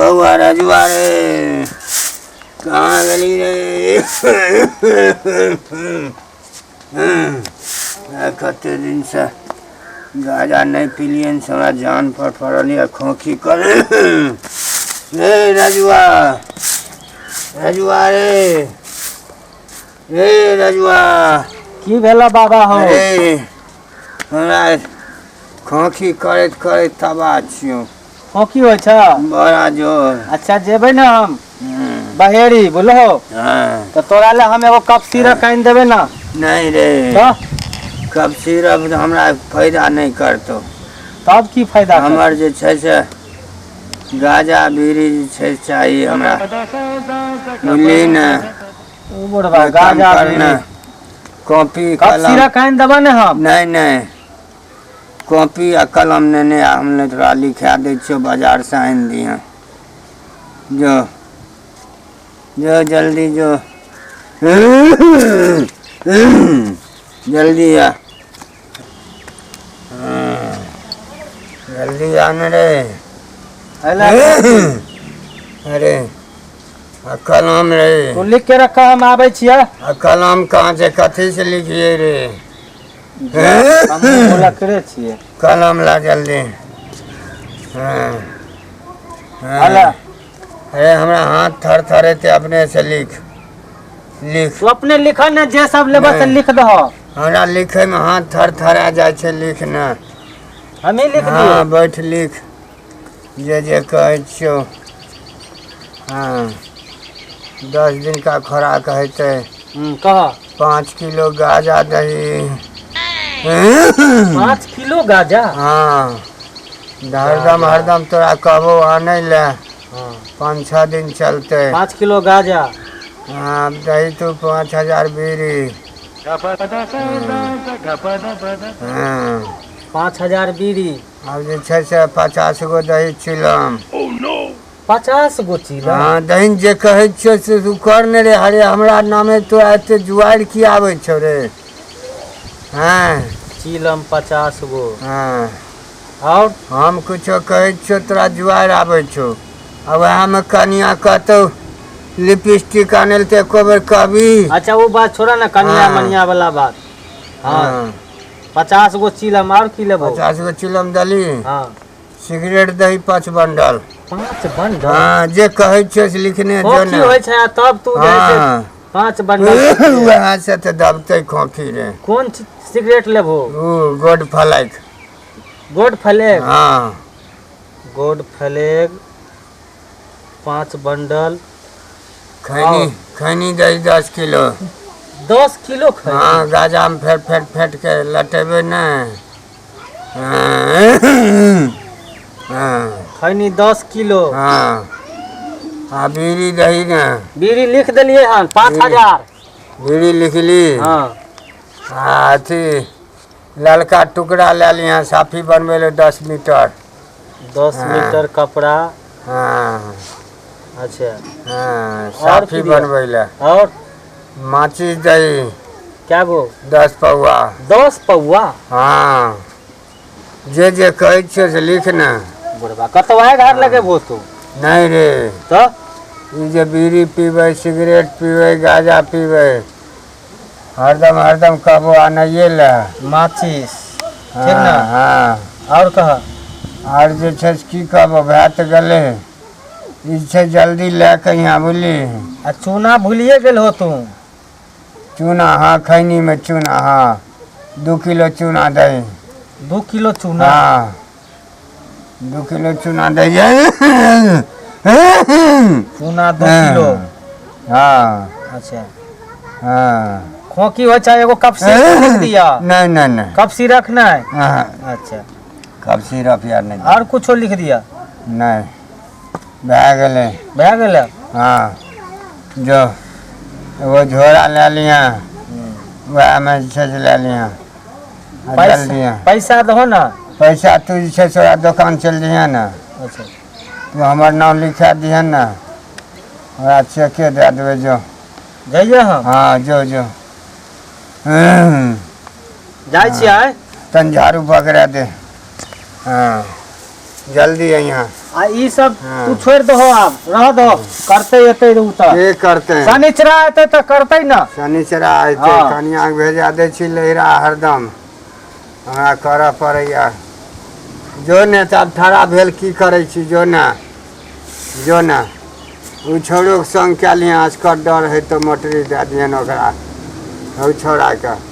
बहुआ रजुआ रे कहाँ गली रे कते दिन से गाजा नहीं पिलियन से हमरा जान पर पड़ल खोखी कर रे रजुआ रजुआ रे रजुआ की भेला बाबा हो रे हमरा खोखी करैत करैत तबाह छियौ खोखी होइ छ बड़ा जोर। अच्छा जेबै न हम बहेरी बोलो हाँ तो तोरा ले हम एगो कप सिरप आनि देबै न। नहीं रे तो कब सिरप हमरा फायदा नहीं करतो। तब की फायदा हमर जे छै से गाजा बीड़ी जे छै चाहिए हमरा बुझली न। ओ बुढ़वा गाजा करना कॉपी कप कलम सिरप आनि देबै न हम। नहीं नहीं कॉपी आ कलम ने हमने तोरा लिखा दै छियो बाजार से आनि दिहा जो जो जल्दी जो जल्दी आ जल्दी आने रे अरे आ कलम रे तू लिख के रखा हम आबै छियै। आ कलम कहाँ से कथी से लिखिए रे हम लकड़े छियै कलम ला जल्दी। हाँ अला अरे हमरा हाथ थर थरेते अपने से लिख लिख तू अपने लिख न जे सब लेबऽ से लिख दह। हमरा लिखे में हाथ थर थरा जाए छे लिख न हमें लिख दिए। हाँ बैठ लिख जे कहै छियो। हाँ 10 दिन का खुराक हेतै कह 5 किलो गाजा दही 5 किलो गाजा। हाँ हरदम तोरा कहबो आने ले 5-6 दिन चलते। 5 किलो गाजा हाँ दही तो 5000 बीड़ी। हाँ 5000 बीड़ी। अब जे छै से 50 गो दही चिलम। 50 गो चीला। हाँ दही जे कहै छियो से तू कर ने रे। अरे हमरा नामे तोरा एते जुआर की आबै छौ रे। हाँ चीलम 50 गो। हाँ और हम कुछो कहै छियो तोरा जुआर आबै छौ। अब वहाँ में कनिया कहतो लिपस्टिक आने ते एको बेर कहबी। अच्छा वो बात छोड़ा ना कनिया मनिया वाला बात। हाँ 50 गो चीलम और की लेबो। 50 गो चिलम दली। हाँ सिगरेट दही 5 बंडल। 5 बंडल। हाँ जे कहै छियो से लिखने जो खोखी होइ छै तब तू जैसे 5 बंडल वहाँ से तो दबते खोखी रे। कौन सिगरेट लेबो। ओ गोड फ्लैग। गोड फ्लैग। हाँ गोड फ्लैग 5 बंडल। खैनी दही 10 किलो। 10 किलो खैनी। हाँ गाजा में फेट के लटेबे न। हाँ खैनी 10 किलो। हाँ आ बीड़ी दही न। बीड़ी लिख देलिए हन 5000 बीड़ी लिखली। हाँ अथी ललका टुकड़ा ले लिया साफी बनबे ले 10 मीटर। 10 मीटर कपड़ा। हाँ अच्छा हाँ साफी बनबे ले। और माचिस दही क्या गो 10 पौआ। 10 पौआ। हाँ जे कहै छियो से लिख न। बुढ़वा कतवाए घर लगेबो तू। नहीं रे तो ई जे बीड़ी पीबे सिगरेट पीबे गाजा पीबे हरदम कहबो आनैये ले माचिस ठीक ना। हाँ और कह और जे छै से की कहबो भए तऽ गेलै ई छै जल्दी ले के यहाँ बुझली। आ चूना भूलिए गेल हो तू। चूना हाँ खैनी में चूना हाँ 2 किलो चूना दही। 2 किलो चूना। हाँ 2 किलो चूना दही। चूना 2 किलो। हाँ अच्छा हाँ खोखी हो चाहे एगो कप सिरप लिख दिया। नहीं कप सिरप नहीं। हाँ अच्छा कब सिरप यार नहीं और कुछो लिख दिया। नहीं भए गेलै। भए गेल। हाँ जो एगो झोरा ले लिया वह में जे छै से ले लिया जल दिया। पैसा दहो ना। पैसा तू जे छै से दुकान चल दिया ना। अच्छा तू हमर नाम लिखा दिया ना ओकरा चेके दे देबै जो। जाइए हम। हाँ जो जाइ छियै। तन झाड़ू पकड़ा दे। हाँ जल्दी यहाँ आ ई सब हाँ। तू छोड़ दो आब रह दो करते एते उ त के करते हैं शनिचरा एते त करते न शनिचरा अयतै हाँ। कनिया के भेजा दै छी लहिरा हरदम हमरा करऽ पड़ैया जो ने तऽ आब ठड़ा भेल की करै छी जो ने ओ छोड़ोके सङ्ग कए लिहेँ असकर डर हइ तऽ मोटरी दए दिहन ओकरा ओ छोड़ाके